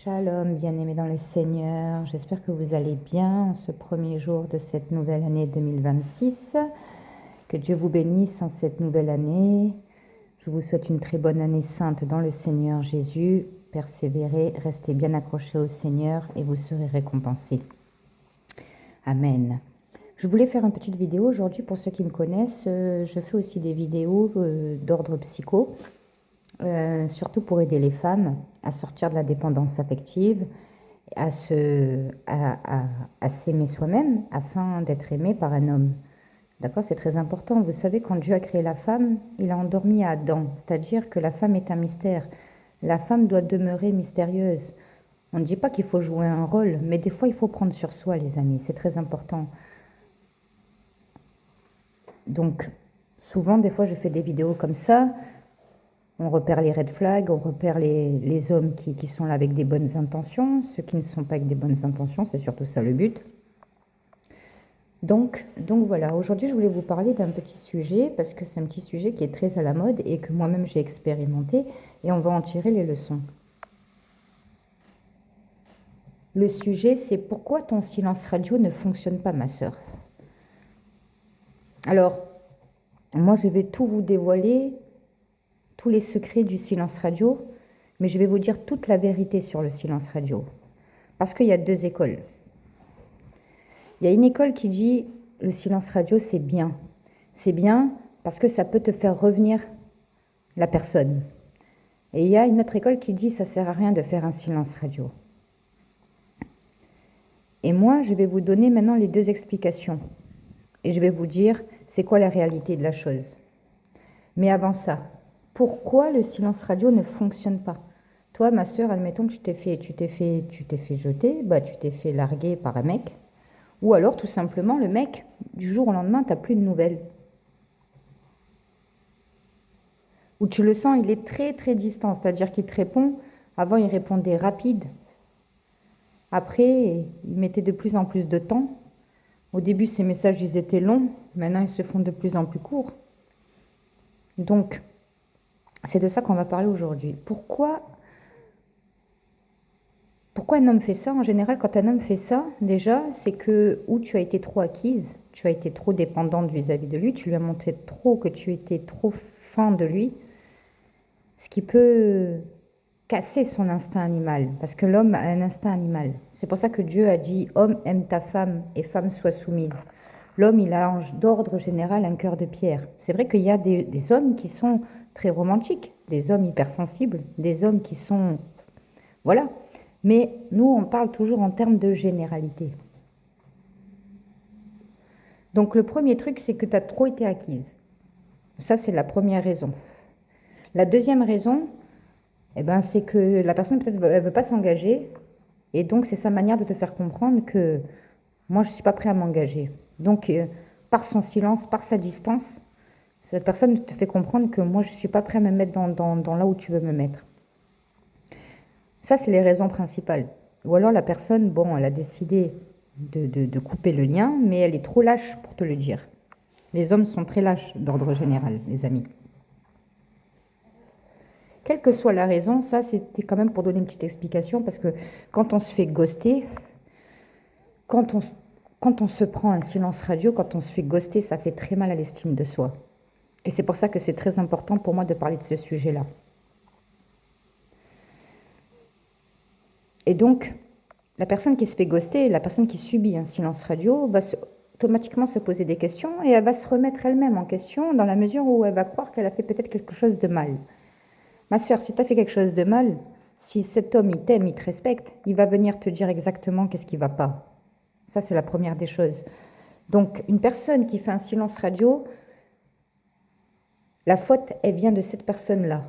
Shalom, bien-aimés dans le Seigneur. J'espère que vous allez bien en ce premier jour de cette nouvelle année 2026. Que Dieu vous bénisse en cette nouvelle année. Je vous souhaite une très bonne année sainte dans le Seigneur Jésus. Persévérez, restez bien accrochés au Seigneur et vous serez récompensés. Amen. Je voulais faire une petite vidéo aujourd'hui pour ceux qui me connaissent. Je fais aussi des vidéos d'ordre psycho. Surtout pour aider les femmes à sortir de la dépendance affective, à s'aimer soi-même afin d'être aimé par un homme. D'accord, c'est très important. Vous savez, quand Dieu a créé la femme, il a endormi Adam, c'est-à-dire que la femme est un mystère. La femme doit demeurer mystérieuse. On ne dit pas qu'il faut jouer un rôle, mais des fois, il faut prendre sur soi, les amis. C'est très important. Donc, souvent, des fois, je fais des vidéos comme ça. On repère les red flags, on repère les hommes qui sont là avec des bonnes intentions. Ceux qui ne sont pas avec des bonnes intentions, c'est surtout ça le but. Donc voilà, aujourd'hui je voulais vous parler d'un petit sujet, parce que c'est un petit sujet qui est très à la mode et que moi-même j'ai expérimenté, et on va en tirer les leçons. Le sujet, c'est pourquoi ton silence radio ne fonctionne pas, ma sœur. Alors, moi je vais tout vous dévoiler, tous les secrets du silence radio, mais je vais vous dire toute la vérité sur le silence radio. Parce qu'il y a deux écoles. Il y a une école qui dit le silence radio, c'est bien. C'est bien parce que ça peut te faire revenir la personne. Et il y a une autre école qui dit ça sert à rien de faire un silence radio. Et moi, je vais vous donner maintenant les deux explications. Et je vais vous dire c'est quoi la réalité de la chose. Mais avant ça, pourquoi le silence radio ne fonctionne pas? Toi, ma sœur, admettons que tu t'es fait jeter, tu t'es fait larguer par un mec. Ou alors, tout simplement, le mec, du jour au lendemain, tu n'as plus de nouvelles. Ou tu le sens, il est très, très distant. C'est-à-dire qu'il te répond. Avant, il répondait rapide. Après, il mettait de plus en plus de temps. Au début, ses messages, ils étaient longs. Maintenant, ils se font de plus en plus courts. Donc, c'est de ça qu'on va parler aujourd'hui. Pourquoi un homme fait ça? En général, quand un homme fait ça, déjà, c'est que ou tu as été trop acquise, tu as été trop dépendante vis-à-vis de lui, tu lui as montré trop que tu étais trop fan de lui, ce qui peut casser son instinct animal, parce que l'homme a un instinct animal. C'est pour ça que Dieu a dit « Homme, aime ta femme, et femme, sois soumise ». L'homme, il a d'ordre général un cœur de pierre. C'est vrai qu'il y a des hommes qui sont très romantiques, des hommes hypersensibles, des hommes qui sont... Voilà. Mais nous, on parle toujours en termes de généralité. Donc le premier truc, c'est que tu as trop été acquise. Ça, c'est la première raison. La deuxième raison, c'est que la personne, peut-être, elle ne veut pas s'engager. Et donc, c'est sa manière de te faire comprendre que moi, je ne suis pas prêt à m'engager. Donc, par son silence, par sa distance, cette personne te fait comprendre que moi, je ne suis pas prêt à me mettre dans là où tu veux me mettre. Ça, c'est les raisons principales. Ou alors la personne, elle a décidé de couper le lien, mais elle est trop lâche pour te le dire. Les hommes sont très lâches d'ordre général, les amis. Quelle que soit la raison, ça, c'était quand même pour donner une petite explication, parce que quand on se fait ghoster, quand on se prend un silence radio, quand on se fait ghoster, ça fait très mal à l'estime de soi. Et c'est pour ça que c'est très important pour moi de parler de ce sujet-là. Et donc, la personne qui se fait ghoster, la personne qui subit un silence radio, va automatiquement se poser des questions et elle va se remettre elle-même en question dans la mesure où elle va croire qu'elle a fait peut-être quelque chose de mal. Ma sœur, si tu as fait quelque chose de mal, si cet homme, il t'aime, il te respecte, il va venir te dire exactement qu'est-ce qui ne va pas. Ça, c'est la première des choses. Donc, une personne qui fait un silence radio, la faute, elle vient de cette personne-là.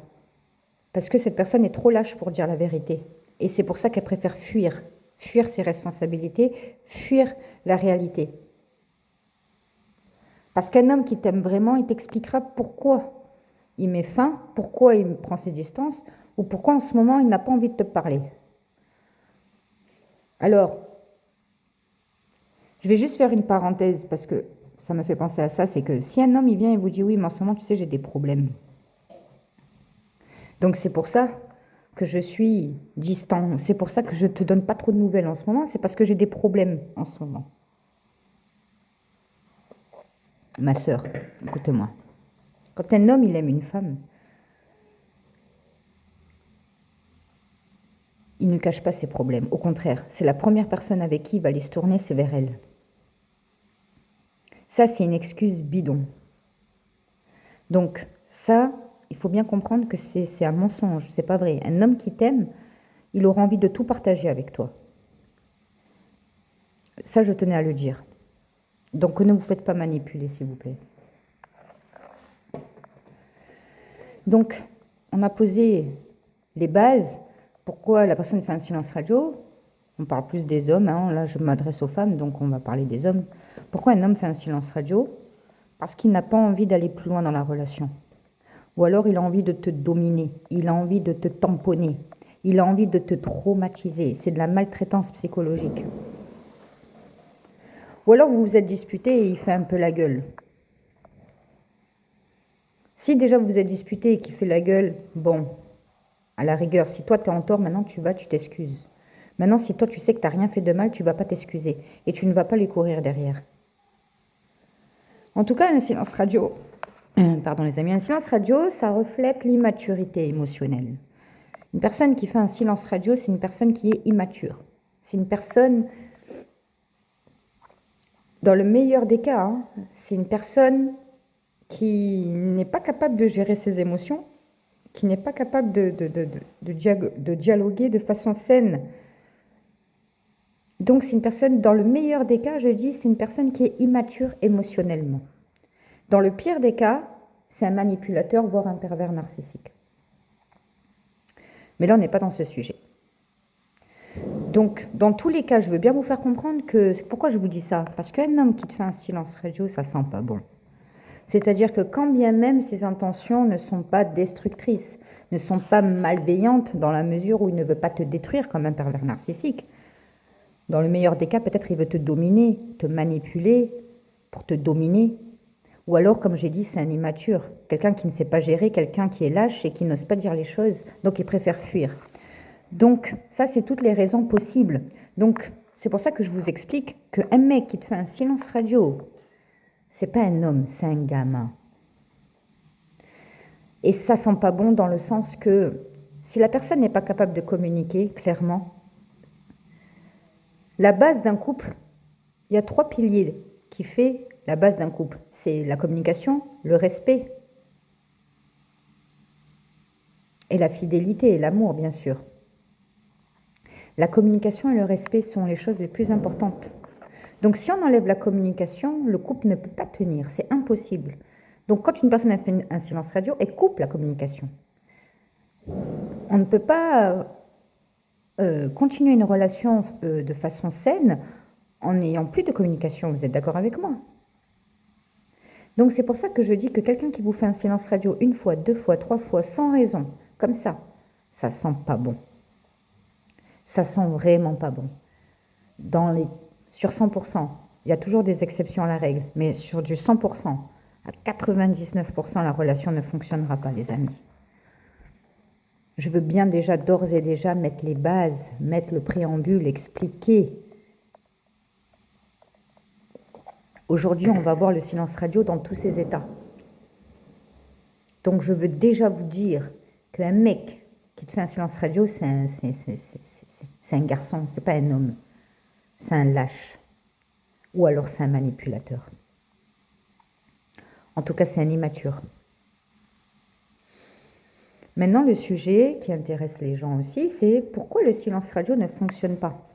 Parce que cette personne est trop lâche pour dire la vérité. Et c'est pour ça qu'elle préfère fuir ses responsabilités, fuir la réalité. Parce qu'un homme qui t'aime vraiment, il t'expliquera pourquoi il met fin, pourquoi il prend ses distances, ou pourquoi en ce moment il n'a pas envie de te parler. Alors, je vais juste faire une parenthèse, parce que ça me fait penser à ça, c'est que si un homme il vient et vous dit « Oui, mais en ce moment, tu sais, j'ai des problèmes ». Donc c'est pour ça que je suis distant. C'est pour ça que je ne te donne pas trop de nouvelles en ce moment. C'est parce que j'ai des problèmes en ce moment. Ma sœur, écoute-moi. Quand un homme, il aime une femme, il ne cache pas ses problèmes. Au contraire, c'est la première personne avec qui il va aller se tourner, c'est vers elle. Ça, c'est une excuse bidon. Donc, ça, il faut bien comprendre que c'est un mensonge, c'est pas vrai. Un homme qui t'aime, il aura envie de tout partager avec toi. Ça, je tenais à le dire. Donc, ne vous faites pas manipuler, s'il vous plaît. Donc, on a posé les bases. Pourquoi la personne fait un silence radio? On parle plus des hommes, hein. Là je m'adresse aux femmes, donc on va parler des hommes. Pourquoi un homme fait un silence radio? Parce qu'il n'a pas envie d'aller plus loin dans la relation. Ou alors il a envie de te dominer, il a envie de te tamponner, il a envie de te traumatiser. C'est de la maltraitance psychologique. Ou alors vous vous êtes disputé et il fait un peu la gueule. Si déjà vous vous êtes disputé et qu'il fait la gueule, bon, à la rigueur, si toi tu es en tort, maintenant tu t'excuses. Maintenant, si toi tu sais que tu n'as rien fait de mal, tu ne vas pas t'excuser et tu ne vas pas lui courir derrière. En tout cas, un silence radio, pardon les amis, un silence radio, ça reflète l'immaturité émotionnelle. Une personne qui fait un silence radio, c'est une personne qui est immature. C'est une personne, dans le meilleur des cas, hein, c'est une personne qui n'est pas capable de gérer ses émotions, qui n'est pas capable de dialoguer de façon saine. Donc c'est une personne, dans le meilleur des cas, je dis, c'est une personne qui est immature émotionnellement. Dans le pire des cas, c'est un manipulateur, voire un pervers narcissique. Mais là, on n'est pas dans ce sujet. Donc, dans tous les cas, je veux bien vous faire comprendre que... Pourquoi je vous dis ça? Parce qu'un homme qui te fait un silence radio, ça sent pas bon. C'est-à-dire que quand bien même ses intentions ne sont pas destructrices, ne sont pas malveillantes dans la mesure où il ne veut pas te détruire comme un pervers narcissique, dans le meilleur des cas, peut-être il veut te dominer, te manipuler pour te dominer. Ou alors, comme j'ai dit, c'est un immature, quelqu'un qui ne sait pas gérer, quelqu'un qui est lâche et qui n'ose pas dire les choses, donc il préfère fuir. Donc, ça, c'est toutes les raisons possibles. Donc, c'est pour ça que je vous explique qu'un mec qui te fait un silence radio, c'est pas un homme, c'est un gamin. Et ça sent pas bon dans le sens que si la personne n'est pas capable de communiquer clairement, la base d'un couple, il y a 3 piliers qui fait la base d'un couple. C'est la communication, le respect et la fidélité et l'amour, bien sûr. La communication et le respect sont les choses les plus importantes. Donc si on enlève la communication, le couple ne peut pas tenir, c'est impossible. Donc quand une personne a fait un silence radio, elle coupe la communication. On ne peut pas continuer une relation de façon saine en n'ayant plus de communication. Vous êtes d'accord avec moi? Donc c'est pour ça que je dis que quelqu'un qui vous fait un silence radio 1 fois, 2 fois, 3 fois, sans raison, comme ça sent pas bon. Ça sent vraiment pas bon. Sur 100%, il y a toujours des exceptions à la règle, mais sur du 100%, à 99%, la relation ne fonctionnera pas, les amis. Je veux bien déjà, d'ores et déjà, mettre les bases, mettre le préambule, expliquer. Aujourd'hui, on va voir le silence radio dans tous ses états. Donc, je veux déjà vous dire qu'un mec qui te fait un silence radio, c'est un garçon, c'est pas un homme. C'est un lâche. Ou alors c'est un manipulateur. En tout cas, c'est un immature. Maintenant, le sujet qui intéresse les gens aussi, c'est pourquoi le silence radio ne fonctionne pas.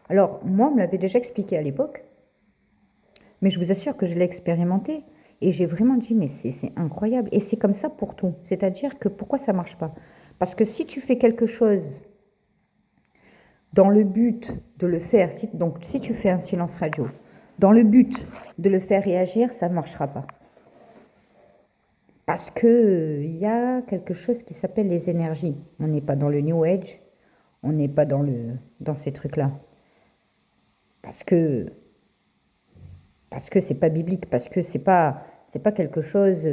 Alors, moi, on me l'avait déjà expliqué à l'époque, mais je vous assure que je l'ai expérimenté et j'ai vraiment dit, mais c'est incroyable. Et c'est comme ça pour tout. C'est-à-dire que pourquoi ça ne marche pas? Parce que si tu fais quelque chose dans le but de le faire, donc si tu fais un silence radio, dans le but de le faire réagir, ça ne marchera pas. Parce qu'il y a quelque chose qui s'appelle les énergies. On n'est pas dans le New Age, on n'est pas dans ces trucs-là. Parce que c'est pas biblique, parce que ça C'est pas quelque chose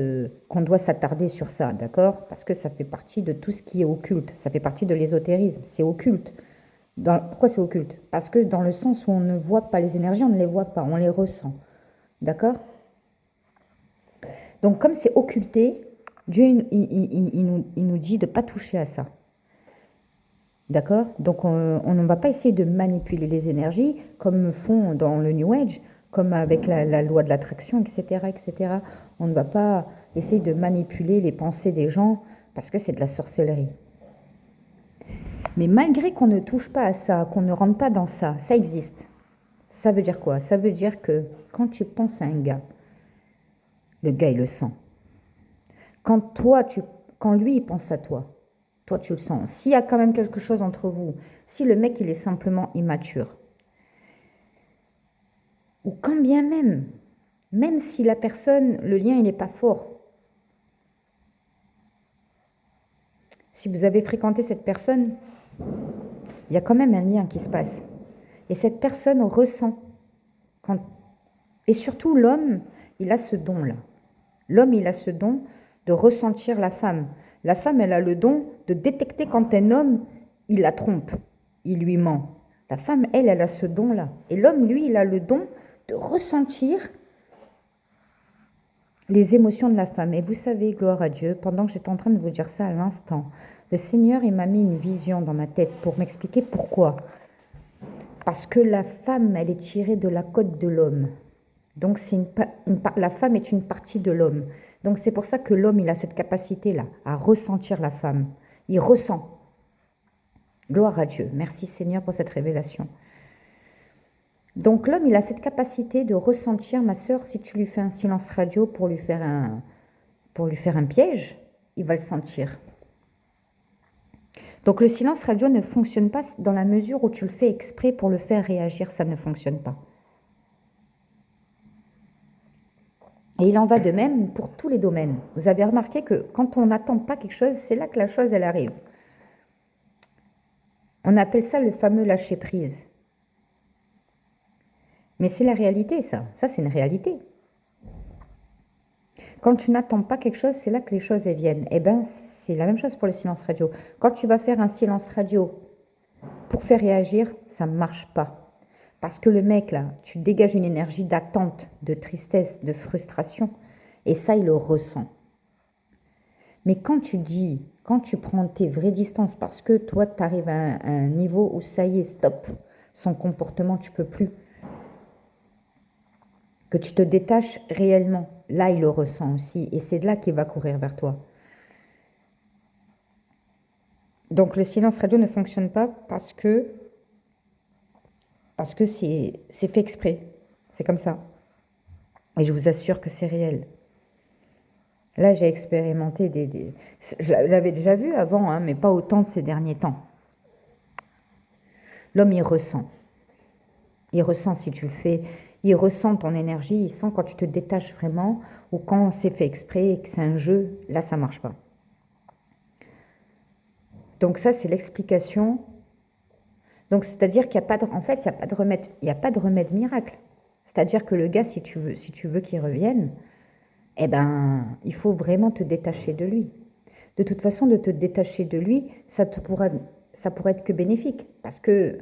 qu'on doit s'attarder sur ça, d'accord? Parce que ça fait partie de tout ce qui est occulte. Ça fait partie de l'ésotérisme. C'est occulte. Pourquoi c'est occulte? Parce que dans le sens où on ne voit pas les énergies, on ne les voit pas, on les ressent. D'accord? Donc comme c'est occulté, Dieu il nous dit de ne pas toucher à ça. D'accord? Donc on ne va pas essayer de manipuler les énergies comme font dans le New Age, comme avec la loi de l'attraction, etc., etc. On ne va pas essayer de manipuler les pensées des gens parce que c'est de la sorcellerie. Mais malgré qu'on ne touche pas à ça, qu'on ne rentre pas dans ça, ça existe. Ça veut dire quoi? Ça veut dire que quand tu penses à un gars, le gars il le sent. Quand lui il pense à toi, toi tu le sens. S'il y a quand même quelque chose entre vous, si le mec il est simplement immature, ou quand bien même si la personne, le lien il n'est pas fort, si vous avez fréquenté cette personne, il y a quand même un lien qui se passe. Et cette personne ressent. Et surtout l'homme, il a ce don-là. L'homme, il a ce don de ressentir la femme. La femme, elle a le don de détecter quand un homme, il la trompe, il lui ment. La femme, elle a ce don-là. Et l'homme, lui, il a le don de ressentir les émotions de la femme. Et vous savez, gloire à Dieu, pendant que j'étais en train de vous dire ça à l'instant, le Seigneur, il m'a mis une vision dans ma tête pour m'expliquer pourquoi. Parce que la femme, elle est tirée de la côte de l'homme. Donc la femme est une partie de l'homme. Donc c'est pour ça que l'homme, il a cette capacité-là, à ressentir la femme. Il ressent. Gloire à Dieu. Merci Seigneur pour cette révélation. Donc l'homme, il a cette capacité de ressentir, ma sœur, si tu lui fais un silence radio pour lui faire un piège, il va le sentir. Donc le silence radio ne fonctionne pas dans la mesure où tu le fais exprès pour le faire réagir, ça ne fonctionne pas. Et il en va de même pour tous les domaines. Vous avez remarqué que quand on n'attend pas quelque chose, c'est là que la chose, elle arrive. On appelle ça le fameux lâcher-prise. Mais c'est la réalité, ça. Ça, c'est une réalité. Quand tu n'attends pas quelque chose, c'est là que les choses elles viennent. Eh bien, c'est la même chose pour le silence radio. Quand tu vas faire un silence radio pour faire réagir, ça ne marche pas. Parce que le mec, là, tu dégages une énergie d'attente, de tristesse, de frustration. Et ça, il le ressent. Mais quand tu prends tes vraies distances, parce que toi, tu arrives à un niveau où ça y est, stop, son comportement, tu ne peux plus. Que tu te détaches réellement, là, il le ressent aussi. Et c'est de là qu'il va courir vers toi. Donc, le silence radio ne fonctionne pas parce que c'est fait exprès. C'est comme ça. Et je vous assure que c'est réel. Là, j'ai expérimenté je l'avais déjà vu avant, hein, mais pas autant de ces derniers temps. L'homme, il ressent. Il ressent si tu le fais. Il ressent ton énergie. Il sent quand tu te détaches vraiment ou quand c'est fait exprès et que c'est un jeu. Là, ça ne marche pas. Donc ça, c'est l'explication. Donc, c'est-à-dire qu'il n'y a pas de, en fait, il n'y a pas de remède miracle. C'est-à-dire que le gars, si tu veux qu'il revienne, eh ben, il faut vraiment te détacher de lui. De toute façon, de te détacher de lui, ça pourra être que bénéfique. Parce que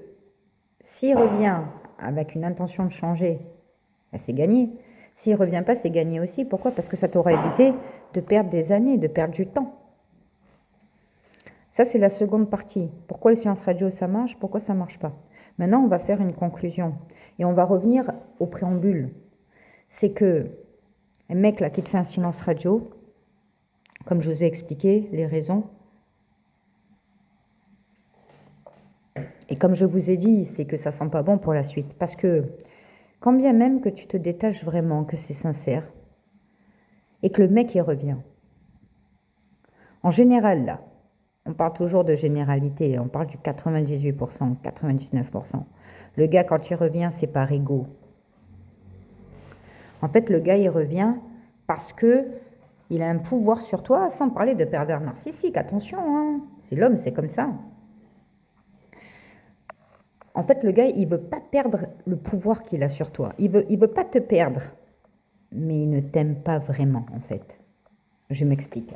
s'il revient avec une intention de changer, ben c'est gagné. S'il ne revient pas, c'est gagné aussi. Pourquoi? Parce que ça t'aura évité de perdre des années, de perdre du temps. Ça, c'est la seconde partie. Pourquoi le silence radio, ça marche? Pourquoi ça ne marche pas? Maintenant, on va faire une conclusion. Et on va revenir au préambule. C'est que un mec là qui te fait un silence radio, comme je vous ai expliqué les raisons, et comme je vous ai dit, c'est que ça sent pas bon pour la suite. Parce que quand bien même que tu te détaches vraiment, que c'est sincère, et que le mec y revient, en général là, on parle toujours de généralité, on parle du 98%, 99%. Le gars, quand il revient, c'est par ego. En fait, le gars, il revient parce que il a un pouvoir sur toi, sans parler de pervers narcissique. Attention, hein, c'est l'homme, c'est comme ça. En fait, le gars, il ne veut pas perdre le pouvoir qu'il a sur toi. Il veut pas te perdre. mais il ne t'aime pas vraiment, en fait. Je m'explique.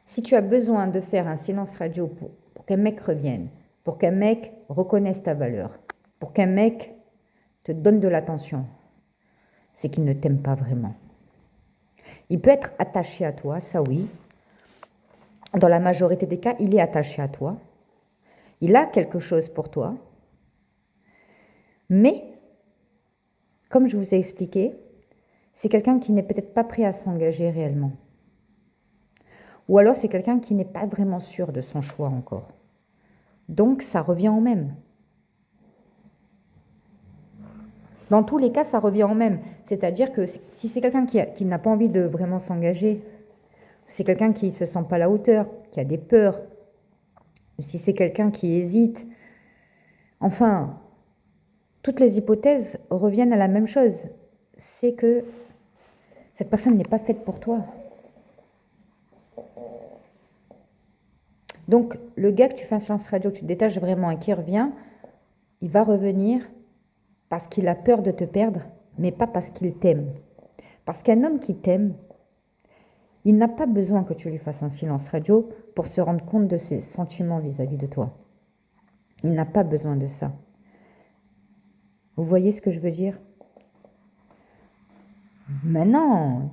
Si tu as besoin de faire un silence radio pour qu'un mec revienne, pour qu'un mec reconnaisse ta valeur, pour qu'un mec te donne de l'attention, c'est qu'il ne t'aime pas vraiment. Il peut être attaché à toi, ça oui. Dans la majorité des cas, il est attaché à toi. Il a quelque chose pour toi. Mais, comme je vous ai expliqué, c'est quelqu'un qui n'est peut-être pas prêt à s'engager réellement. Ou alors c'est quelqu'un qui n'est pas vraiment sûr de son choix encore. Donc ça revient au même. Dans tous les cas, ça revient au même. C'est-à-dire que si c'est quelqu'un qui n'a pas envie de vraiment s'engager, c'est quelqu'un qui ne se sent pas à la hauteur, qui a des peurs, si c'est quelqu'un qui hésite, enfin, toutes les hypothèses reviennent à la même chose. C'est que cette personne n'est pas faite pour toi. Donc, le gars que tu fais un silence radio, que tu te détaches vraiment et qui revient, il va revenir parce qu'il a peur de te perdre, mais pas parce qu'il t'aime. Parce qu'un homme qui t'aime, il n'a pas besoin que tu lui fasses un silence radio pour se rendre compte de ses sentiments vis-à-vis de toi. Il n'a pas besoin de ça. Vous voyez ce que je veux dire? Maintenant,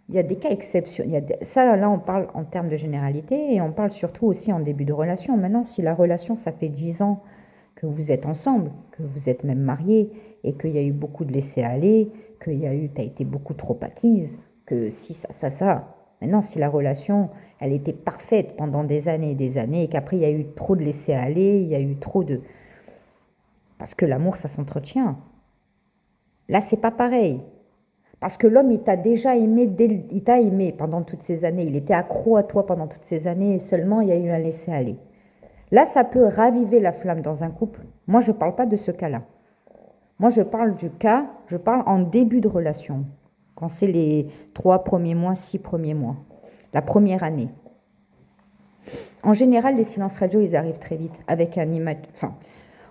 il y a des cas exceptionnels. Ça, là, on parle en termes de généralité et on parle surtout aussi en début de relation. Maintenant, si la relation, ça fait 10 ans que vous êtes ensemble, que vous êtes même mariés et qu'il y a eu beaucoup de laisser-aller, tu as été beaucoup trop acquise, que si ça. Maintenant, si la relation, elle était parfaite pendant des années et des années et qu'après, il y a eu trop de laisser-aller, il y a eu trop de... Parce que l'amour, ça s'entretient. Là, c'est pas pareil. Parce que l'homme, il t'a déjà aimé, il t'a aimé pendant toutes ces années. Il était accro à toi pendant toutes ces années et seulement il y a eu un laisser-aller. Là, ça peut raviver la flamme dans un couple. Moi, je ne parle pas de ce cas-là. Moi, je parle en début de relation. Quand c'est les 3 premiers mois, 6 premiers mois. La première année. En général, les silences radio, ils arrivent très vite.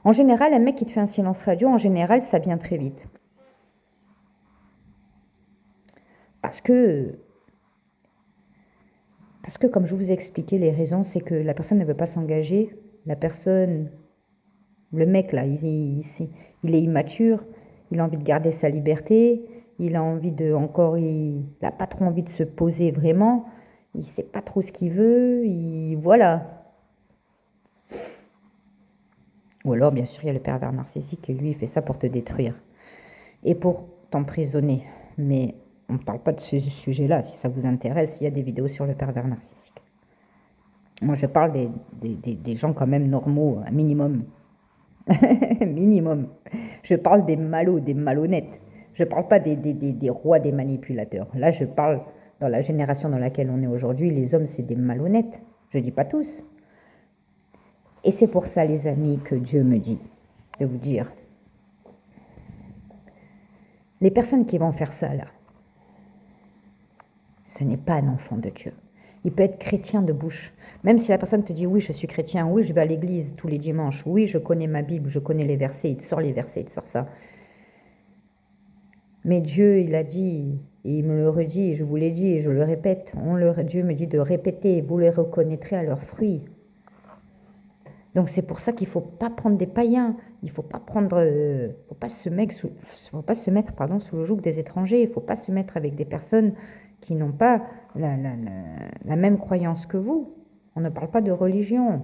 En général, un mec qui te fait un silence radio, en général, ça vient très vite. Parce que, comme je vous ai expliqué, les raisons, c'est que la personne ne veut pas s'engager. Le mec là, il est immature, il a envie de garder sa liberté, il n'a pas trop envie de se poser vraiment, il ne sait pas trop ce qu'il veut, voilà. Ou alors, bien sûr, il y a le pervers narcissique et lui, il fait ça pour te détruire et pour t'emprisonner. Mais on ne parle pas de ce sujet-là. Si ça vous intéresse, il y a des vidéos sur le pervers narcissique. Moi, je parle des gens quand même normaux, un minimum. Minimum. Je parle des malots, des malhonnêtes. Je ne parle pas des rois, des manipulateurs. Là, je parle dans la génération dans laquelle on est aujourd'hui, les hommes, c'est des malhonnêtes. Je ne dis pas tous. Et c'est pour ça, les amis, que Dieu me dit de vous dire, les personnes qui vont faire ça, là, ce n'est pas un enfant de Dieu. Il peut être chrétien de bouche. Même si la personne te dit, oui, je suis chrétien, oui, je vais à l'église tous les dimanches, oui, je connais ma Bible, je connais les versets, il te sort les versets, il te sort ça. Mais Dieu, il a dit, et il me le redit, je vous l'ai dit, et je le répète, Dieu me dit de répéter, vous les reconnaîtrez à leurs fruits. Donc c'est pour ça qu'il ne faut pas prendre des païens, il ne faut pas faut pas se mettre sous le joug des étrangers, il ne faut pas se mettre avec des personnes qui n'ont pas la même croyance que vous. On ne parle pas de religion.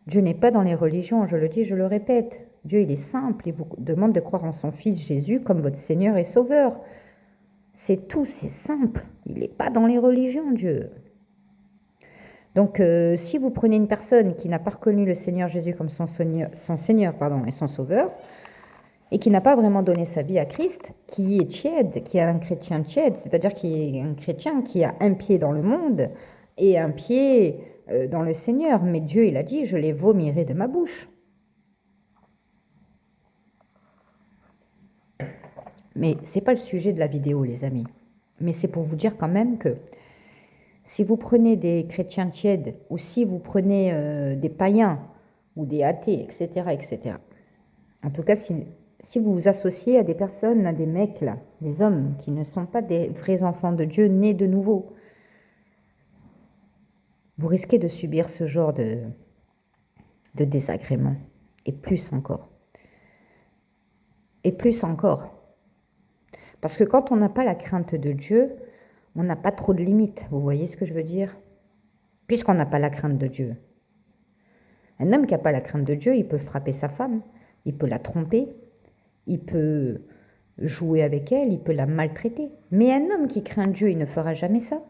Dieu n'est pas dans les religions, je le dis, je le répète. Dieu, il est simple, il vous demande de croire en son Fils Jésus comme votre Seigneur et Sauveur. C'est tout, c'est simple. Il n'est pas dans les religions, Dieu. Donc, si vous prenez une personne qui n'a pas reconnu le Seigneur Jésus comme son Seigneur et son Sauveur, et qui n'a pas vraiment donné sa vie à Christ, qui est tiède, qui est un chrétien tiède, c'est-à-dire qui est un chrétien qui a un pied dans le monde et un pied dans le Seigneur. Mais Dieu, il a dit, je les vomirai de ma bouche. Mais ce n'est pas le sujet de la vidéo, les amis. Mais c'est pour vous dire quand même que si vous prenez des chrétiens tièdes ou si vous prenez des païens ou des athées, etc., En tout cas, si vous vous associez à des personnes, à des mecs, là, des hommes qui ne sont pas des vrais enfants de Dieu nés de nouveau, vous risquez de subir ce genre de désagrément. Et plus encore. Et plus encore. Parce que quand on n'a pas la crainte de Dieu, on n'a pas trop de limites. Vous voyez ce que je veux dire? Puisqu'on n'a pas la crainte de Dieu. Un homme qui n'a pas la crainte de Dieu, il peut frapper sa femme, il peut la tromper, il peut jouer avec elle, il peut la maltraiter. Mais un homme qui craint Dieu, il ne fera jamais ça.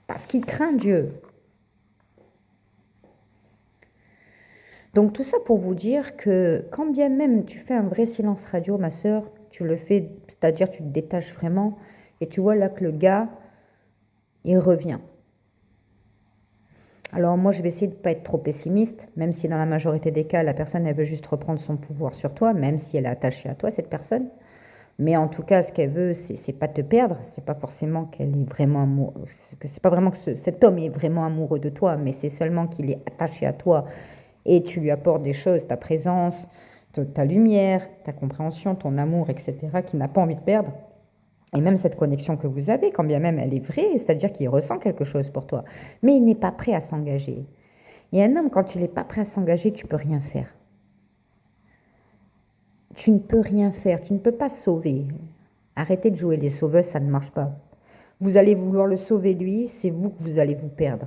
Parce qu'il craint Dieu. Donc tout ça pour vous dire que quand bien même tu fais un vrai silence radio, ma sœur, tu le fais, c'est-à-dire tu te détaches vraiment, et tu vois là que le gars, il revient. Alors moi je vais essayer de ne pas être trop pessimiste, même si dans la majorité des cas, la personne elle veut juste reprendre son pouvoir sur toi, même si elle est attachée à toi, cette personne. Mais en tout cas, ce qu'elle veut, c'est pas te perdre, c'est pas forcément qu'elle est vraiment amoureuse, que c'est pas vraiment que cet homme est vraiment amoureux de toi, mais c'est seulement qu'il est attaché à toi et tu lui apportes des choses, ta présence, ta lumière, ta compréhension, ton amour, etc., qu'il n'a pas envie de perdre. Et même cette connexion que vous avez, quand bien même elle est vraie, c'est-à-dire qu'il ressent quelque chose pour toi, mais il n'est pas prêt à s'engager. Et un homme, quand il n'est pas prêt à s'engager, tu ne peux rien faire. Tu ne peux rien faire, tu ne peux pas sauver. Arrêtez de jouer les sauveurs, ça ne marche pas. Vous allez vouloir le sauver lui, c'est vous que vous allez vous perdre.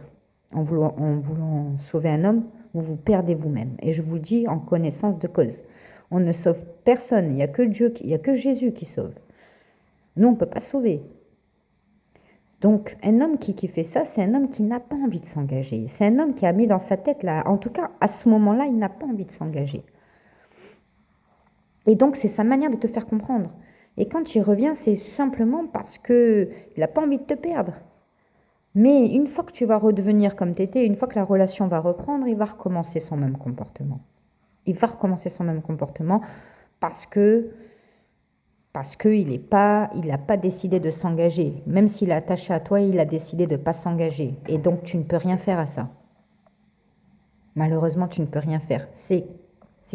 En voulant sauver un homme, vous vous perdez vous-même. Et je vous le dis en connaissance de cause. On ne sauve personne, il n'y a que Dieu, il n'y a que Jésus qui sauve. Nous, on ne peut pas sauver. Donc, un homme qui fait ça, c'est un homme qui n'a pas envie de s'engager. C'est un homme qui a mis dans sa tête, là, en tout cas, à ce moment-là, il n'a pas envie de s'engager. Et donc, c'est sa manière de te faire comprendre. Et quand il revient, c'est simplement parce qu'il n'a pas envie de te perdre. Mais une fois que tu vas redevenir comme tu étais, une fois que la relation va reprendre, il va recommencer son même comportement. Il va recommencer son même comportement parce qu'il n'a pas décidé de s'engager. Même s'il est attaché à toi, il a décidé de ne pas s'engager. Et donc, tu ne peux rien faire à ça. Malheureusement, tu ne peux rien faire. C'est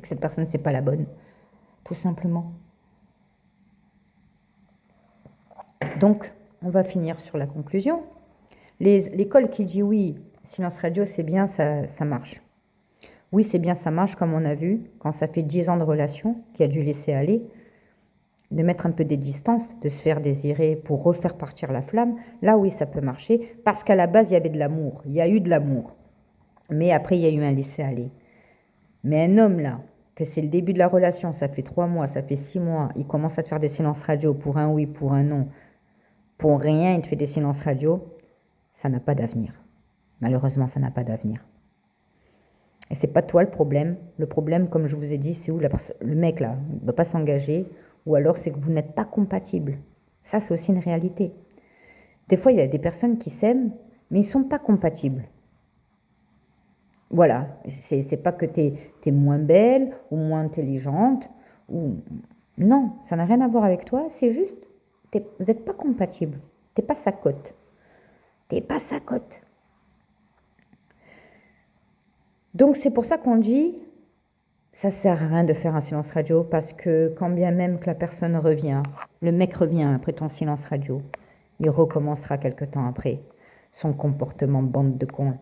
que cette personne, c'est pas la bonne. Tout simplement. Donc, on va finir sur la conclusion. L'école qui dit oui, silence radio, c'est bien, ça marche. Oui, c'est bien, ça marche, comme on a vu, quand ça fait 10 ans de relation, qui a dû laisser aller, de mettre un peu des distances, de se faire désirer pour refaire partir la flamme. Là, oui, ça peut marcher, parce qu'à la base, il y avait de l'amour. Il y a eu de l'amour. Mais après, il y a eu un laisser-aller. Mais un homme, là, que c'est le début de la relation, ça fait 3 mois, ça fait 6 mois, il commence à te faire des silences radio pour un oui, pour un non, pour rien, il te fait des silences radio, ça n'a pas d'avenir. Malheureusement, ça n'a pas d'avenir. Et c'est pas toi le problème. Le problème, comme je vous ai dit, c'est où le mec là ne veut pas s'engager, ou alors c'est que vous n'êtes pas compatible. Ça, c'est aussi une réalité. Des fois, il y a des personnes qui s'aiment, mais ils sont pas compatibles. Voilà, c'est pas que tu es moins belle ou moins intelligente, ou non, ça n'a rien à voir avec toi, c'est juste, vous n'êtes pas compatible. T'es pas sa cote. T'es pas sa cote. Donc c'est pour ça qu'on dit, ça sert à rien de faire un silence radio, parce que quand bien même que la personne revient, le mec revient après ton silence radio, il recommencera quelque temps après. Son comportement bande de cons,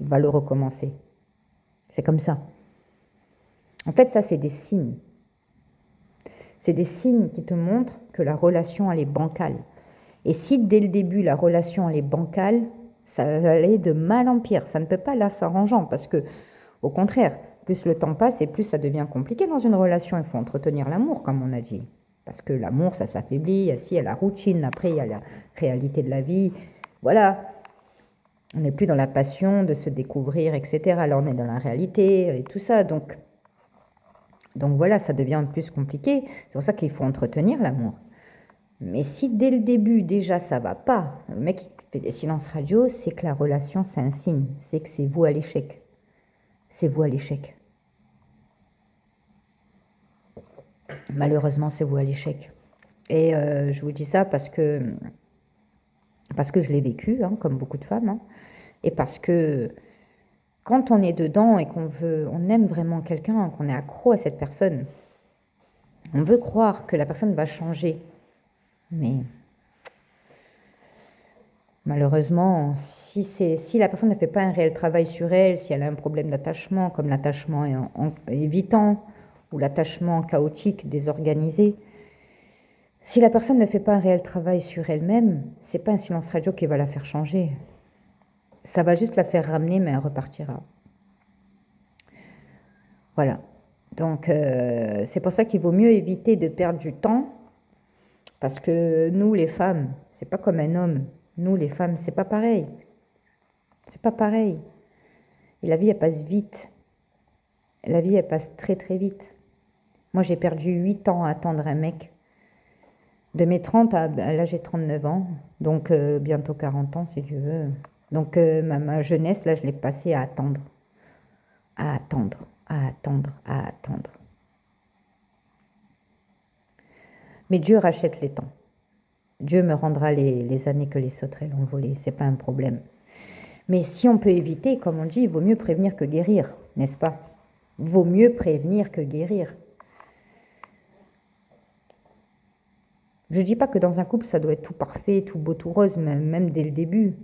il va le recommencer. C'est comme ça. En fait, ça, c'est des signes. C'est des signes qui te montrent que la relation, elle est bancale. Et si dès le début, la relation, elle est bancale, ça va aller de mal en pire. Ça ne peut pas aller s'arrangeant, parce que, au contraire, plus le temps passe et plus ça devient compliqué dans une relation. Il faut entretenir l'amour, comme on a dit. Parce que l'amour, ça s'affaiblit. Il y a la routine, après, il y a la réalité de la vie. Voilà. On n'est plus dans la passion de se découvrir, etc. Là, on est dans la réalité et tout ça. Donc voilà, ça devient plus compliqué. C'est pour ça qu'il faut entretenir l'amour. Mais si dès le début, déjà, ça va pas, le mec qui fait des silences radio, c'est que la relation, c'est un signe. C'est que c'est vous à l'échec. C'est vous à l'échec. Malheureusement, c'est vous à l'échec. Et je vous dis ça parce que je l'ai vécu, hein, comme beaucoup de femmes. Hein, et parce que quand on est dedans et on aime vraiment quelqu'un, qu'on est accro à cette personne, On veut croire que la personne va changer, mais malheureusement, si la personne ne fait pas un réel travail sur elle, si elle a un problème d'attachement, comme l'attachement évitant ou l'attachement chaotique, désorganisé, si la personne ne fait pas un réel travail sur elle-même, c'est pas un silence radio qui va la faire changer. Ça va juste la faire ramener, mais elle repartira. Voilà. Donc, c'est pour ça qu'il vaut mieux éviter de perdre du temps, parce que nous, les femmes, c'est pas comme un homme. Nous, les femmes, c'est pas pareil. C'est pas pareil. Et la vie, elle passe vite. La vie, elle passe très, très vite. Moi, j'ai perdu 8 ans à attendre un mec. De mes 30 à là, j'ai 39 ans. Donc, bientôt 40 ans, si Dieu veut. Donc, ma jeunesse, là, je l'ai passée à attendre. À attendre, à attendre, à attendre. Mais Dieu rachète les temps. Dieu me rendra les années que les sauterelles ont volées. C'est pas un problème. Mais si on peut éviter, comme on dit, il vaut mieux prévenir que guérir, n'est-ce pas? Il vaut mieux prévenir que guérir. Je ne dis pas que dans un couple, ça doit être tout parfait, tout beau, tout rose, même dès le début.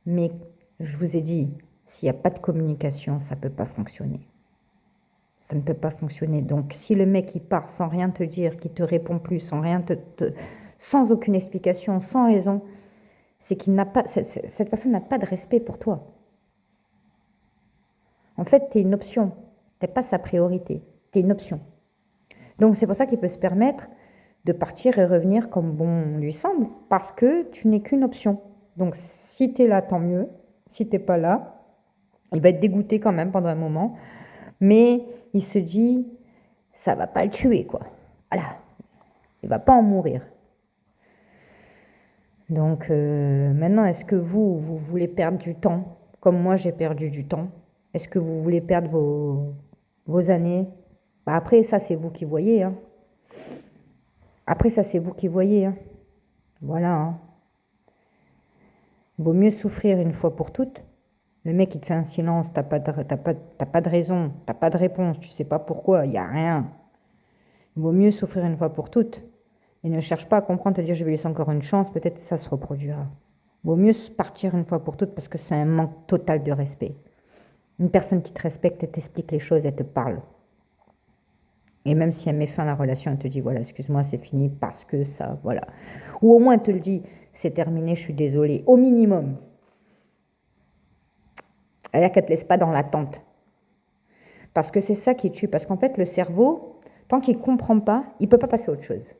Mais je vous ai dit, s'il n'y a pas de communication, ça ne peut pas fonctionner. Ça ne peut pas fonctionner. Donc, si le mec, il part sans rien te dire, qui te répond plus, sans aucune explication, sans raison, c'est qu'il n'a pas, cette personne n'a pas de respect pour toi. En fait, tu es une option. Tu n'es pas sa priorité. Tu es une option. Donc, c'est pour ça qu'il peut se permettre de partir et revenir comme bon lui semble, parce que tu n'es qu'une option. Donc, si tu es là, tant mieux. Si tu n'es pas là, il va être dégoûté quand même pendant un moment, mais il se dit, ça va pas le tuer, quoi. Voilà. Il va pas en mourir. Donc, maintenant, est-ce que vous voulez perdre du temps, comme moi j'ai perdu du temps? Est-ce que vous voulez perdre vos années? Bah après, ça, c'est vous qui voyez, hein. Après, ça, c'est vous qui voyez, hein. Voilà, hein. Il vaut mieux souffrir une fois pour toutes. Le mec, il te fait un silence, t'as pas de raison, t'as pas de réponse, tu sais pas pourquoi, il n'y a rien. Il vaut mieux souffrir une fois pour toutes. Et ne cherche pas à comprendre, te dire je vais laisser encore une chance, peut-être ça se reproduira. Il vaut mieux partir une fois pour toutes parce que c'est un manque total de respect. Une personne qui te respecte, elle t'explique les choses, elle te parle. Et même si elle met fin à la relation, elle te dit voilà, excuse-moi, c'est fini parce que ça, voilà. Ou au moins elle te le dit, c'est terminé, je suis désolée. Au minimum. C'est-à-dire qu'elle ne te laisse pas dans l'attente. Parce que c'est ça qui tue. Parce qu'en fait, le cerveau, tant qu'il ne comprend pas, il ne peut pas passer à autre chose.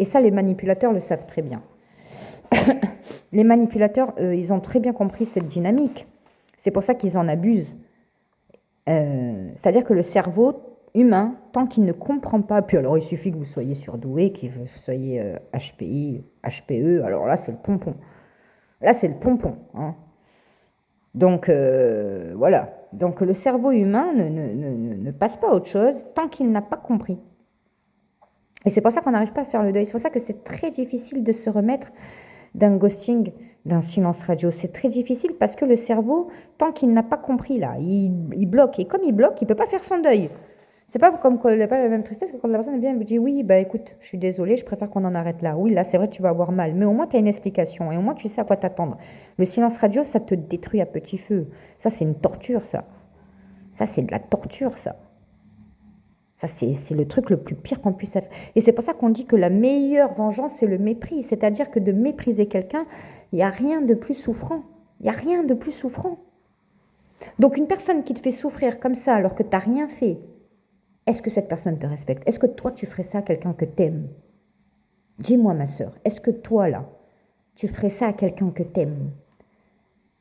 Et ça, les manipulateurs le savent très bien. Les manipulateurs, ils ont très bien compris cette dynamique. C'est pour ça qu'ils en abusent. C'est-à-dire que le cerveau humain, tant qu'il ne comprend pas, puis alors il suffit que vous soyez surdoué, que vous soyez HPI, HPE, alors là c'est le pompon. Là c'est le pompon. Hein. Donc voilà. Donc le cerveau humain ne passe pas à autre chose tant qu'il n'a pas compris. Et c'est pour ça qu'on n'arrive pas à faire le deuil. C'est pour ça que c'est très difficile de se remettre d'un ghosting, d'un silence radio. C'est très difficile parce que le cerveau, tant qu'il n'a pas compris là, il bloque. Et comme il bloque, il ne peut pas faire son deuil. C'est pas comme quand il n'a pas la même tristesse que quand la personne vient et vous dit oui, bah écoute, je suis désolée, je préfère qu'on en arrête là. Oui, là, c'est vrai que tu vas avoir mal, mais au moins tu as une explication et au moins tu sais à quoi t'attendre. Le silence radio, ça te détruit à petit feu. Ça, c'est une torture, ça. Ça, c'est de la torture, ça. Ça, c'est le truc le plus pire qu'on puisse faire. Et c'est pour ça qu'on dit que la meilleure vengeance, c'est le mépris. C'est-à-dire que de mépriser quelqu'un, il n'y a rien de plus souffrant. Il n'y a rien de plus souffrant. Donc une personne qui te fait souffrir comme ça alors que tu n'as rien fait, est-ce que cette personne te respecte? Est-ce que toi, tu ferais ça à quelqu'un que tu aimes? Dis-moi, ma sœur, est-ce que toi, là, tu ferais ça à quelqu'un que tu aimes?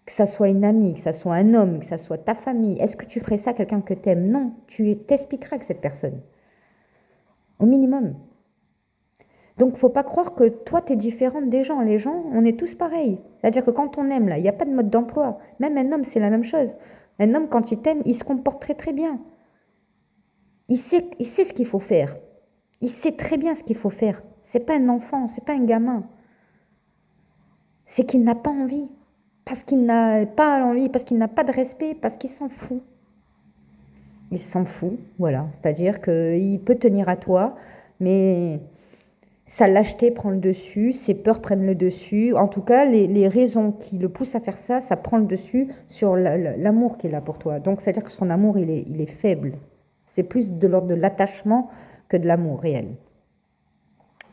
Que ça soit une amie, que ça soit un homme, que ça soit ta famille, est-ce que tu ferais ça à quelqu'un que tu aimes? Non, tu t'expliqueras avec cette personne. Au minimum. Donc, il ne faut pas croire que toi, tu es différente des gens. Les gens, on est tous pareils. C'est-à-dire que quand on aime, là, il n'y a pas de mode d'emploi. Même un homme, c'est la même chose. Un homme, quand il t'aime, il se comporte très très bien. Il sait ce qu'il faut faire. Il sait très bien ce qu'il faut faire. C'est pas un enfant, c'est pas un gamin. C'est qu'il n'a pas envie. Parce qu'il n'a pas envie, parce qu'il n'a pas de respect, parce qu'il s'en fout. Il s'en fout, voilà. C'est-à-dire qu'il peut tenir à toi, mais sa lâcheté prend le dessus, ses peurs prennent le dessus. En tout cas, les raisons qui le poussent à faire ça, ça prend le dessus sur l'amour qu'il a pour toi. Donc, c'est-à-dire que son amour, il est faible. C'est plus de l'ordre de l'attachement que de l'amour réel.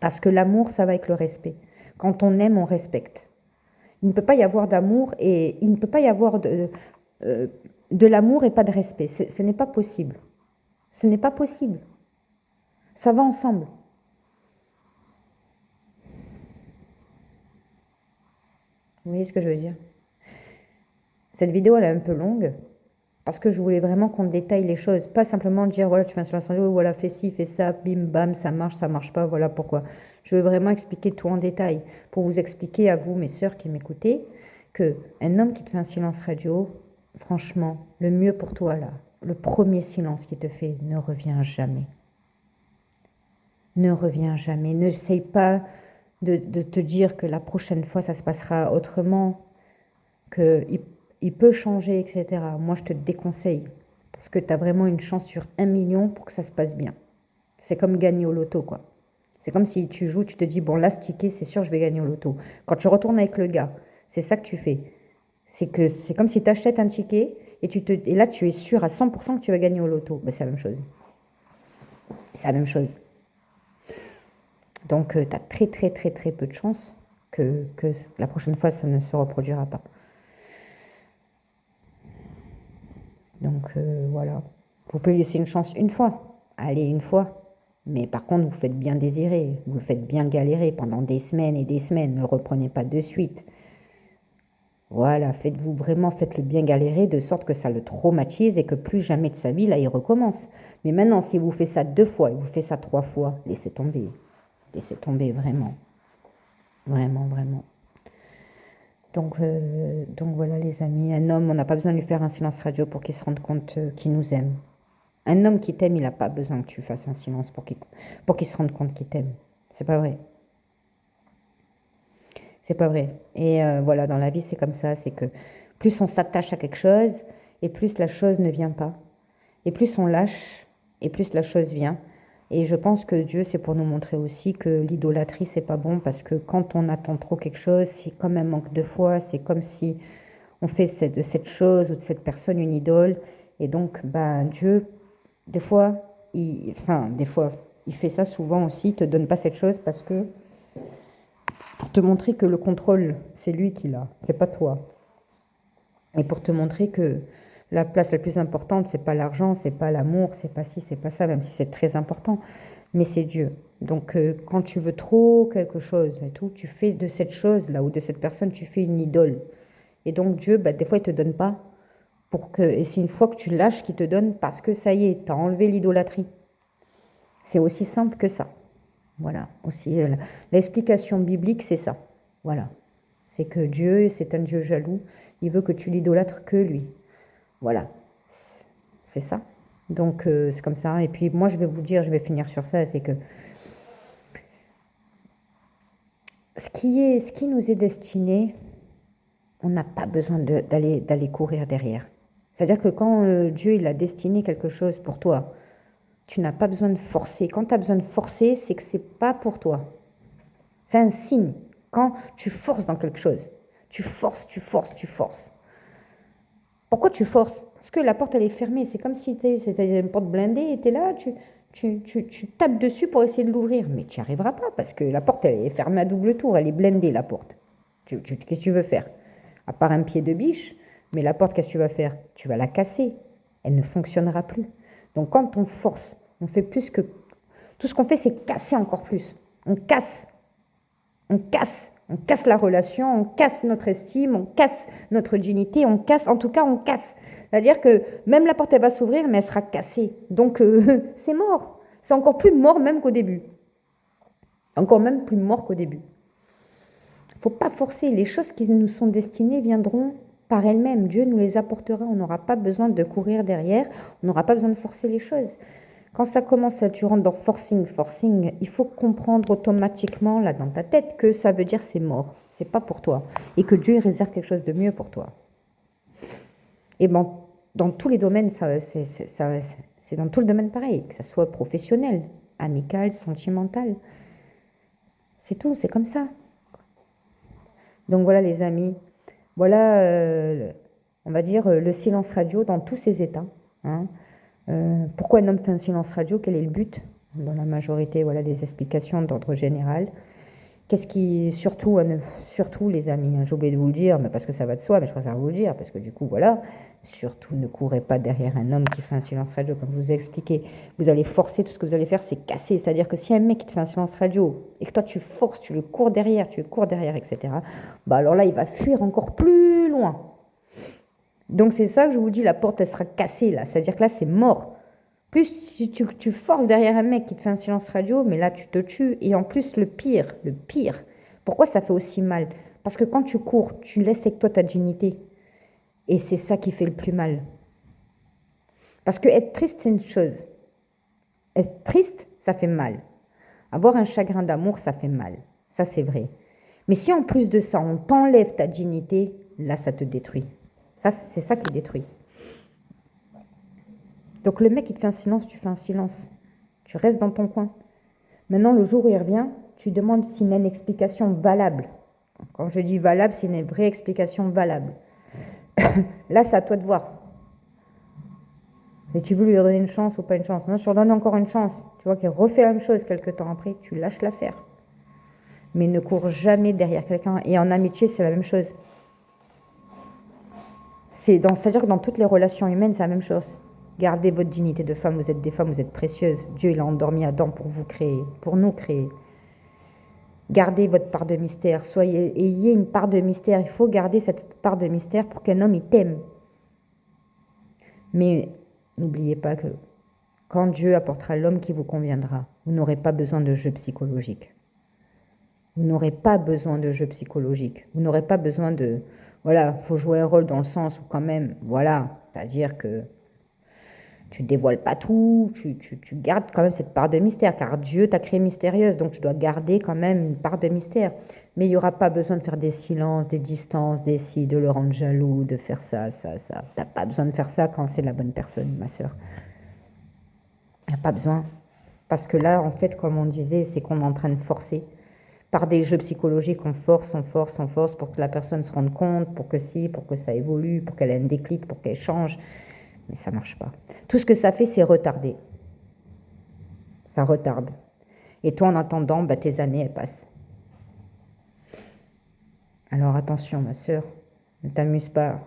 Parce que l'amour, ça va avec le respect. Quand on aime, on respecte. Il ne peut pas y avoir d'amour et il ne peut pas y avoir de l'amour et pas de respect. Ce n'est pas possible. Ce n'est pas possible. Ça va ensemble. Vous voyez ce que je veux dire? Cette vidéo, elle est un peu longue parce que je voulais vraiment qu'on détaille les choses. Pas simplement dire, voilà, tu fais un silence radio, voilà, fais ci, fais ça, bim, bam, ça marche pas, voilà pourquoi. Je veux vraiment expliquer tout en détail pour vous expliquer à vous, mes sœurs qui m'écoutez, qu'un homme qui te fait un silence radio, franchement, le mieux pour toi, là, le premier silence qu'il te fait, ne revient jamais. Ne reviens jamais. N'essaye pas de te dire que la prochaine fois, ça se passera autrement, qu'il peut changer, etc. Moi, je te déconseille, parce que tu as vraiment une chance sur 1 million pour que ça se passe bien. C'est comme gagner au loto, quoi. C'est comme si tu joues, tu te dis, bon, là, ce ticket, c'est sûr, je vais gagner au loto. Quand tu retournes avec le gars, c'est ça que tu fais. C'est comme si tu achètes un ticket et là, tu es sûr à 100% que tu vas gagner au loto. Ben, c'est la même chose. C'est la même chose. Donc, tu as très, très, très, très peu de chances que la prochaine fois, ça ne se reproduira pas. Donc, voilà. Vous pouvez laisser une chance une fois. Allez, une fois. Mais par contre, vous faites bien désirer. Vous le faites bien galérer pendant des semaines et des semaines. Ne le reprenez pas de suite. Voilà, faites-le bien galérer de sorte que ça le traumatise et que plus jamais de sa vie, là, il recommence. Mais maintenant, si vous faites ça 2 fois, il vous fait ça 3 fois, laissez tomber. Laissez tomber, vraiment. Vraiment, vraiment. Donc voilà les amis, un homme, on n'a pas besoin de lui faire un silence radio pour qu'il se rende compte qu'il nous aime. Un homme qui t'aime, il n'a pas besoin que tu fasses un silence pour qu'il se rende compte qu'il t'aime. C'est pas vrai. C'est pas vrai. Et voilà, dans la vie, c'est comme ça, c'est que plus on s'attache à quelque chose, et plus la chose ne vient pas. Et plus on lâche, et plus la chose vient. Et je pense que Dieu, c'est pour nous montrer aussi que l'idolâtrie, c'est pas bon, parce que quand on attend trop quelque chose, c'est comme un manque de foi, c'est comme si on fait de cette chose ou de cette personne une idole. Et donc, ben, Dieu, des fois, il fait ça souvent aussi, il te donne pas cette chose parce que pour te montrer que le contrôle, c'est lui qui l'a, c'est pas toi. Et pour te montrer que la place la plus importante, c'est pas l'argent, c'est pas l'amour, c'est pas ci, c'est pas ça, même si c'est très important, mais c'est Dieu. Donc quand tu veux trop quelque chose et tout, tu fais de cette chose-là ou de cette personne, tu fais une idole. Et donc Dieu, bah, des fois, il te donne pas et c'est une fois que tu lâches qu'il te donne parce que ça y est, tu as enlevé l'idolâtrie. C'est aussi simple que ça. Voilà, aussi l'explication biblique, c'est ça. Voilà. C'est que Dieu, c'est un Dieu jaloux, il veut que tu l'idolâtres que lui. Voilà, c'est ça. Donc c'est comme ça. Et puis moi je vais vous dire, je vais finir sur ça, c'est que ce qui nous est destiné, on n'a pas besoin d'aller courir derrière. C'est-à-dire que quand Dieu il a destiné quelque chose pour toi, tu n'as pas besoin de forcer. Quand tu as besoin de forcer, c'est que c'est pas pour toi. C'est un signe. Quand tu forces dans quelque chose, tu forces. Pourquoi tu forces? Parce que la porte, elle est fermée. C'est comme si c'était une porte blindée et tu es là, tu tapes dessus pour essayer de l'ouvrir. Mais tu n'y arriveras pas parce que la porte, elle est fermée à double tour. Elle est blindée, la porte. Qu'est-ce que tu veux faire? À part un pied de biche, mais la porte, qu'est-ce que tu vas faire? Tu vas la casser. Elle ne fonctionnera plus. Donc quand on force, on fait plus que... Tout ce qu'on fait, c'est casser encore plus. On casse la relation, on casse notre estime, on casse notre dignité, on casse. C'est-à-dire que même la porte, elle va s'ouvrir, mais elle sera cassée. Donc, c'est mort. C'est encore plus mort même qu'au début. Encore même plus mort qu'au début. Il ne faut pas forcer. Les choses qui nous sont destinées viendront par elles-mêmes. Dieu nous les apportera. On n'aura pas besoin de courir derrière. On n'aura pas besoin de forcer les choses. Quand ça commence, tu rentres dans forcing, il faut comprendre automatiquement là dans ta tête que ça veut dire c'est mort, c'est pas pour toi, et que Dieu réserve quelque chose de mieux pour toi. Et bon, dans tous les domaines, c'est dans tout le domaine pareil, que ça soit professionnel, amicale, sentimentale. C'est tout, c'est comme ça. Donc voilà les amis, voilà, on va dire, le silence radio dans tous ses états. Hein. Pourquoi un homme fait un silence radio? Quel est le but? Dans la majorité, voilà des explications d'ordre général. Qu'est-ce qui, surtout les amis, hein, j'ai oublié de vous le dire, mais parce que ça va de soi, mais je préfère vous le dire, parce que du coup, voilà, surtout ne courez pas derrière un homme qui fait un silence radio, comme je vous ai expliqué. Vous allez forcer, tout ce que vous allez faire, c'est casser. C'est-à-dire que si un mec qui te fait un silence radio, et que toi tu forces, tu le cours derrière, etc., bah alors là, il va fuir encore plus loin. Donc c'est ça que je vous dis, la porte, elle sera cassée, là. C'est-à-dire que là, c'est mort. Plus si tu forces derrière un mec qui te fait un silence radio, mais là tu te tues. Et en plus, le pire, pourquoi ça fait aussi mal? Parce que quand tu cours, tu laisses avec toi ta dignité. Et c'est ça qui fait le plus mal. Parce que être triste, c'est une chose. Être triste, ça fait mal. Avoir un chagrin d'amour, ça fait mal. Ça, c'est vrai. Mais si en plus de ça, on t'enlève ta dignité, là, ça te détruit. Ça, c'est ça qui détruit. Donc le mec, il te fait un silence, tu fais un silence. Tu restes dans ton coin. Maintenant, le jour où il revient, tu demandes s'il a une explication valable. Quand je dis valable, c'est une vraie explication valable. Là, c'est à toi de voir. Et tu veux lui donner une chance ou pas une chance? Non, je lui redonne encore une chance. Tu vois qu'il refait la même chose quelques temps après, tu lâches l'affaire. Mais ne cours jamais derrière quelqu'un. Et en amitié, c'est la même chose. C'est-à-dire que dans toutes les relations humaines, c'est la même chose. Gardez votre dignité de femme, vous êtes des femmes, vous êtes précieuses. Dieu, il a endormi Adam pour vous créer, pour nous créer. Gardez votre part de mystère, ayez une part de mystère. Il faut garder cette part de mystère pour qu'un homme, il t'aime. Mais n'oubliez pas que quand Dieu apportera l'homme qui vous conviendra, vous n'aurez pas besoin de jeu psychologique. Vous n'aurez pas besoin de jeu psychologique. Vous n'aurez pas besoin de... Voilà, il faut jouer un rôle dans le sens où quand même, voilà, c'est-à-dire que tu ne dévoiles pas tout, tu gardes quand même cette part de mystère, car Dieu t'a créé mystérieuse, donc tu dois garder quand même une part de mystère. Mais il n'y aura pas besoin de faire des silences, des distances, de le rendre jaloux, de faire ça. Tu n'as pas besoin de faire ça quand c'est la bonne personne, ma soeur. Il n'y a pas besoin. Parce que là, en fait, comme on disait, c'est qu'on est en train de forcer. Par des jeux psychologiques, on force pour que la personne se rende compte, pour que ça évolue, pour qu'elle ait un déclic, pour qu'elle change. Mais ça ne marche pas. Tout ce que ça fait, c'est retarder. Ça retarde. Et toi, en attendant, tes années, elles passent. Alors attention, ma sœur, ne t'amuse pas.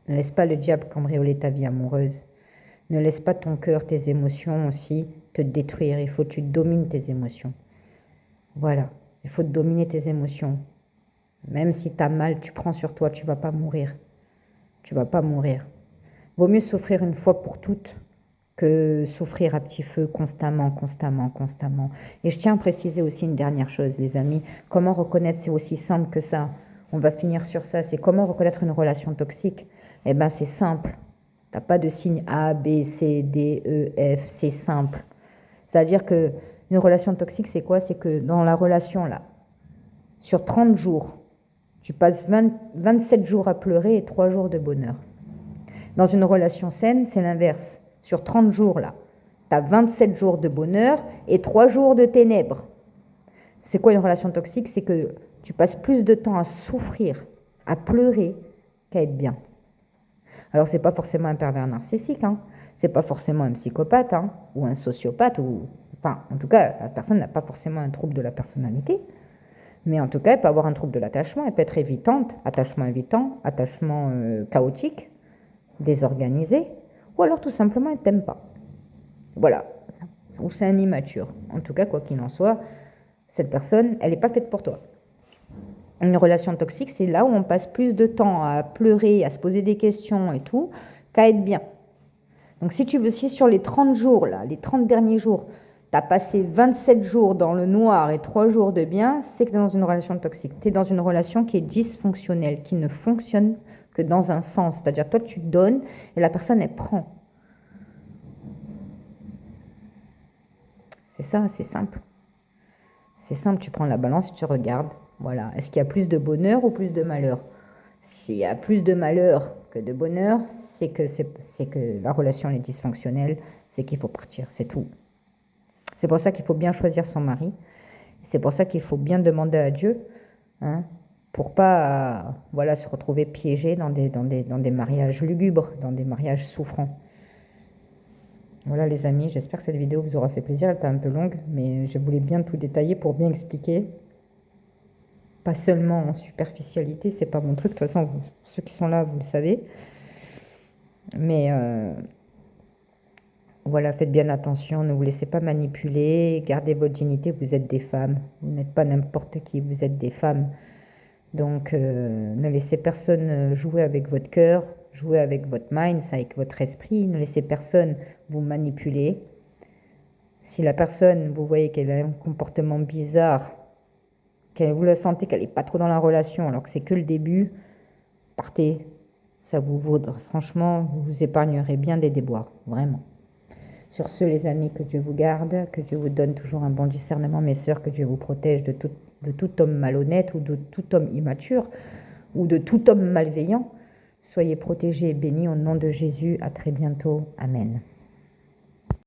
Ne laisse pas le diable cambrioler ta vie amoureuse. Ne laisse pas ton cœur, tes émotions aussi, te détruire. Il faut que tu domines tes émotions. Voilà, il faut dominer tes émotions. Même si tu as mal, tu prends sur toi, tu ne vas pas mourir. Tu ne vas pas mourir. Vaut mieux souffrir une fois pour toutes que souffrir à petit feu constamment. Et je tiens à préciser aussi une dernière chose, les amis. Comment reconnaître, c'est aussi simple que ça. On va finir sur ça. C'est comment reconnaître une relation toxique. Eh bien, c'est simple. Tu n'as pas de signe A, B, C, D, E, F. C'est simple. C'est-à-dire que une relation toxique, c'est quoi? C'est que dans la relation, là, sur 30 jours, tu passes 27 jours à pleurer et 3 jours de bonheur. Dans une relation saine, c'est l'inverse. Sur 30 jours, là, tu as 27 jours de bonheur et 3 jours de ténèbres. C'est quoi une relation toxique? C'est que tu passes plus de temps à souffrir, à pleurer, qu'à être bien. Alors, c'est pas forcément un pervers narcissique, hein. C'est pas forcément un psychopathe, hein, ou un sociopathe, enfin, en tout cas, la personne n'a pas forcément un trouble de la personnalité. Mais en tout cas, elle peut avoir un trouble de l'attachement, elle peut être évitante, attachement évitant, attachement chaotique, désorganisé, ou alors tout simplement elle ne t'aime pas. Voilà, ou c'est un immature. En tout cas, quoi qu'il en soit, cette personne, elle n'est pas faite pour toi. Une relation toxique, c'est là où on passe plus de temps à pleurer, à se poser des questions et tout, qu'à être bien. Donc si sur les 30 jours, là, les 30 derniers jours, tu as passé 27 jours dans le noir et 3 jours de bien, c'est que tu es dans une relation toxique. Tu es dans une relation qui est dysfonctionnelle, qui ne fonctionne que dans un sens. C'est-à-dire, toi, tu donnes et la personne, elle prend. C'est ça, c'est simple. C'est simple, tu prends la balance et tu regardes. Voilà. Est-ce qu'il y a plus de bonheur ou plus de malheur? S'il y a plus de malheur que de bonheur, c'est que la relation est dysfonctionnelle, c'est qu'il faut partir, c'est tout. C'est pour ça qu'il faut bien choisir son mari. C'est pour ça qu'il faut bien demander à Dieu, hein, pour pas voilà, se retrouver piégé dans des mariages lugubres, dans des mariages souffrants. Voilà les amis, j'espère que cette vidéo vous aura fait plaisir. Elle était un peu longue, mais je voulais bien tout détailler pour bien expliquer. Pas seulement en superficialité, c'est pas mon truc. De toute façon, ceux qui sont là, vous le savez. Mais voilà, faites bien attention, ne vous laissez pas manipuler, gardez votre dignité, vous êtes des femmes. Vous n'êtes pas n'importe qui, vous êtes des femmes. Donc, ne laissez personne jouer avec votre cœur, jouer avec votre mind, avec votre esprit. Ne laissez personne vous manipuler. Si la personne, vous voyez qu'elle a un comportement bizarre, vous la sentez qu'elle n'est pas trop dans la relation, alors que c'est que le début, partez. Ça vous vaudra, franchement, vous vous épargnerez bien des déboires, vraiment. Sur ce, les amis, que Dieu vous garde, que Dieu vous donne toujours un bon discernement, mes sœurs, que Dieu vous protège de tout homme malhonnête ou de tout homme immature ou de tout homme malveillant. Soyez protégés et bénis au nom de Jésus. À très bientôt. Amen.